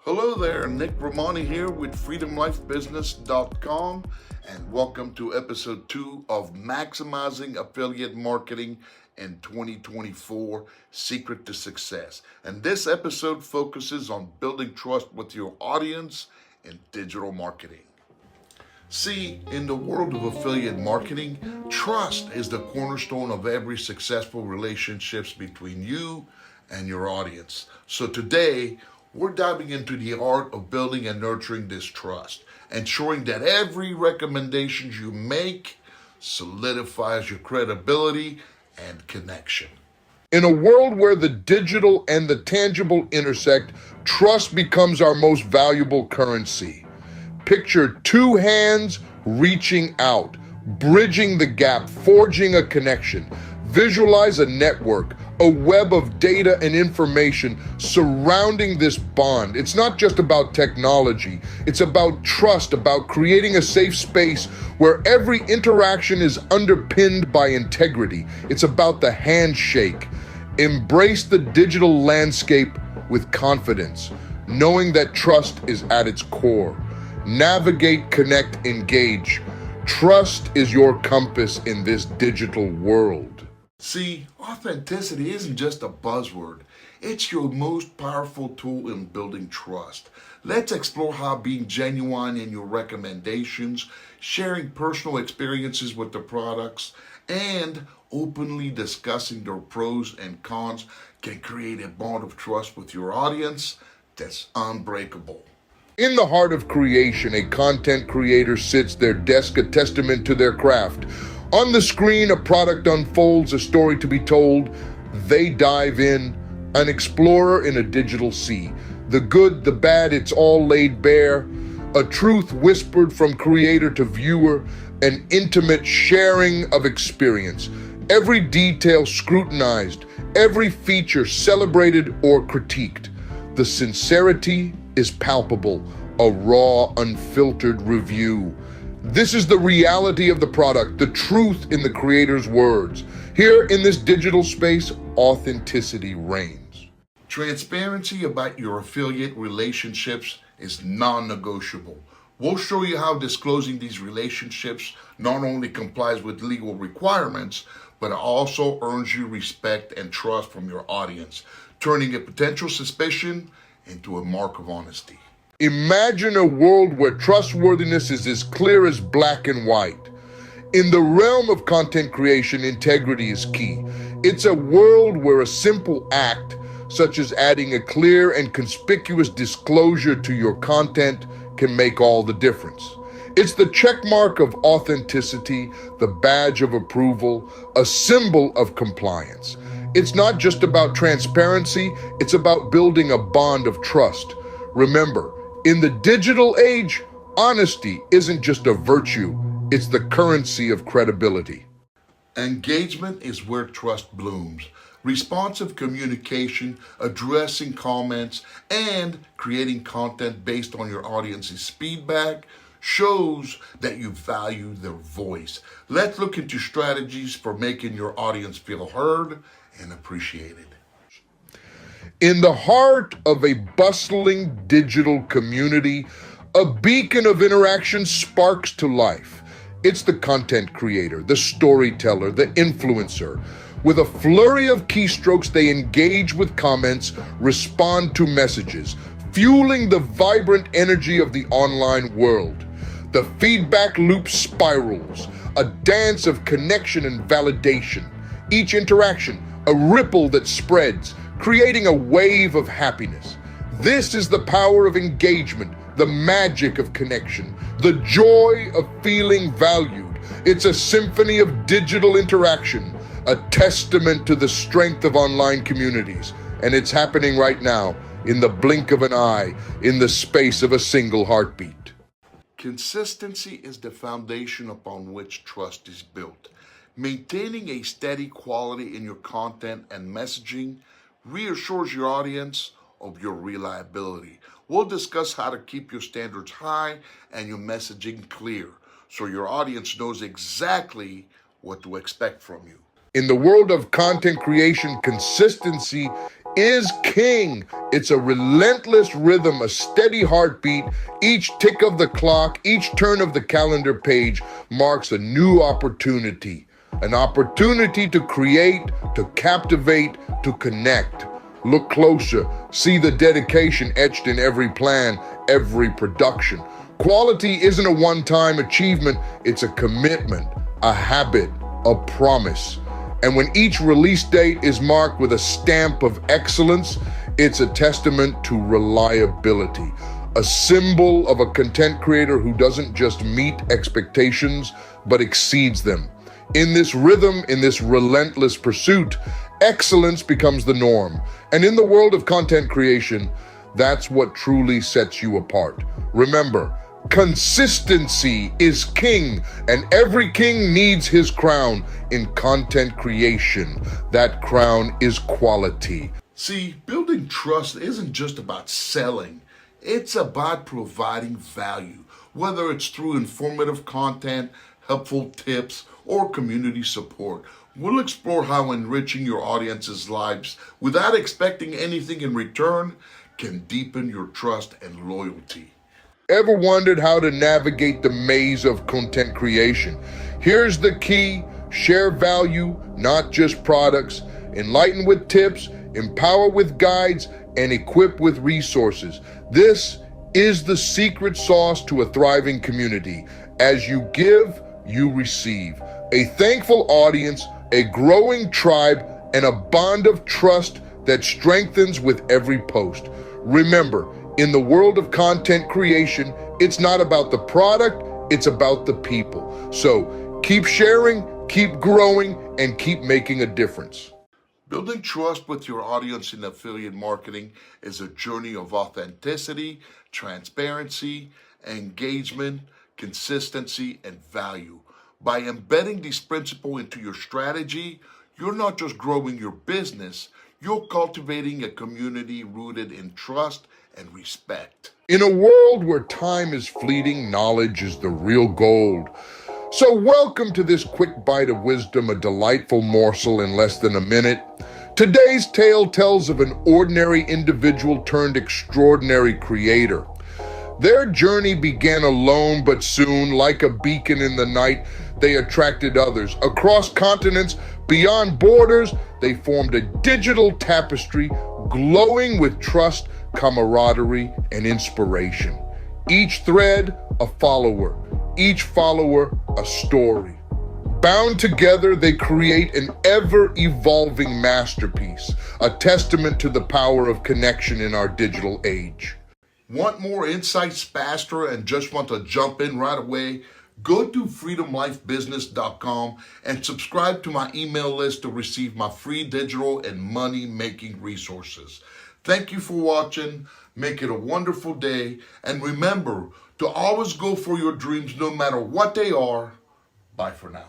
Hello there, Nick Rehmani here with freedomlifebusiness.com, and welcome to episode 2 of Maximizing Affiliate Marketing in 2024, Secret to Success. And this episode focuses on building trust with your audience in digital marketing. See, in the world of affiliate marketing, trust is the cornerstone of every successful relationships between you and your audience. So today, we're diving into the art of building and nurturing this trust, ensuring that every recommendation you make solidifies your credibility and connection. In a world where the digital and the tangible intersect, trust becomes our most valuable currency. Picture two hands reaching out, bridging the gap, forging a connection. Visualize a network, a web of data and information surrounding this bond. It's not just about technology. It's about trust, about creating a safe space where every interaction is underpinned by integrity. It's about the handshake. Embrace the digital landscape with confidence, knowing that trust is at its core. Navigate, connect, engage. Trust is your compass in this digital world. See, authenticity isn't just a buzzword. It's your most powerful tool in building trust. Let's explore how being genuine in your recommendations, sharing personal experiences with the products, and openly discussing their pros and cons can create a bond of trust with your audience that's unbreakable. In the heart of creation, a content creator sits their desk, a testament to their craft. On the screen, a product unfolds, a story to be told. They dive in, an explorer in a digital sea. The good, the bad, it's all laid bare. A truth whispered from creator to viewer, an intimate sharing of experience. Every detail scrutinized, every feature celebrated or critiqued. The sincerity is palpable, a raw, unfiltered review. This is the reality of the product, the truth in the creator's words. Here in this digital space, authenticity reigns. Transparency about your affiliate relationships is non-negotiable. We'll show you how disclosing these relationships not only complies with legal requirements, but also earns you respect and trust from your audience, turning a potential suspicion into a mark of honesty. Imagine a world where trustworthiness is as clear as black and white. In the realm of content creation, integrity is key. It's a world where a simple act, such as adding a clear and conspicuous disclosure to your content, can make all the difference. It's the checkmark of authenticity, the badge of approval, a symbol of compliance. It's not just about transparency, it's about building a bond of trust. Remember, in the digital age, honesty isn't just a virtue, it's the currency of credibility. Engagement is where trust blooms. Responsive communication, addressing comments, and creating content based on your audience's feedback shows that you value their voice. Let's look into strategies for making your audience feel heard and appreciated. In the heart of a bustling digital community, a beacon of interaction sparks to life. It's the content creator, the storyteller, the influencer. With a flurry of keystrokes, they engage with comments, respond to messages, fueling the vibrant energy of the online world. The feedback loop spirals, a dance of connection and validation. Each interaction, a ripple that spreads, creating a wave of happiness. This is the power of engagement, the magic of connection, the joy of feeling valued. It's a symphony of digital interaction, a testament to the strength of online communities. And it's happening right now, in the blink of an eye, in the space of a single heartbeat. Consistency is the foundation upon which trust is built. Maintaining a steady quality in your content and messaging reassures your audience of your reliability. We'll discuss how to keep your standards high and your messaging clear so your audience knows exactly what to expect from you. In the world of content creation, consistency is king. It's a relentless rhythm, a steady heartbeat. Each tick of the clock, each turn of the calendar page marks a new opportunity. An opportunity to create, to captivate, to connect. Look closer. See the dedication etched in every plan, every production. Quality isn't a one-time achievement. It's a commitment, a habit, a promise. And when each release date is marked with a stamp of excellence, it's a testament to reliability, a symbol of a content creator who doesn't just meet expectations, but exceeds them. In this rhythm, in this relentless pursuit, excellence becomes the norm. And in the world of content creation, that's what truly sets you apart. Remember, consistency is king, and every king needs his crown. In content creation, that crown is quality. See, building trust isn't just about selling. It's about providing value, whether it's through informative content, helpful tips, or community support. We'll explore how enriching your audience's lives without expecting anything in return can deepen your trust and loyalty. Ever wondered how to navigate the maze of content creation? Here's the key: share value, not just products. Enlighten with tips, empower with guides, and equip with resources. This is the secret sauce to a thriving community. As you give, you receive. A thankful audience, a growing tribe, and a bond of trust that strengthens with every post. Remember, in the world of content creation, it's not about the product, it's about the people. So keep sharing, keep growing, and keep making a difference. Building trust with your audience in affiliate marketing is a journey of authenticity, transparency, engagement, consistency, and value. By embedding these principles into your strategy, you're not just growing your business, you're cultivating a community rooted in trust and respect. In a world where time is fleeting, knowledge is the real gold. So welcome to this quick bite of wisdom, a delightful morsel in less than a minute. Today's tale tells of an ordinary individual turned extraordinary creator. Their journey began alone, but soon, like a beacon in the night, they attracted others. Across continents, beyond borders, they formed a digital tapestry glowing with trust, camaraderie, and inspiration. Each thread, a follower. Each follower, a story. Bound together, they create an ever-evolving masterpiece, a testament to the power of connection in our digital age. Want more insights faster and just want to jump in right away? Go to freedomlifebusiness.com and subscribe to my email list to receive my free digital and money-making resources. Thank you for watching. Make it a wonderful day. And remember to always go for your dreams no matter what they are. Bye for now.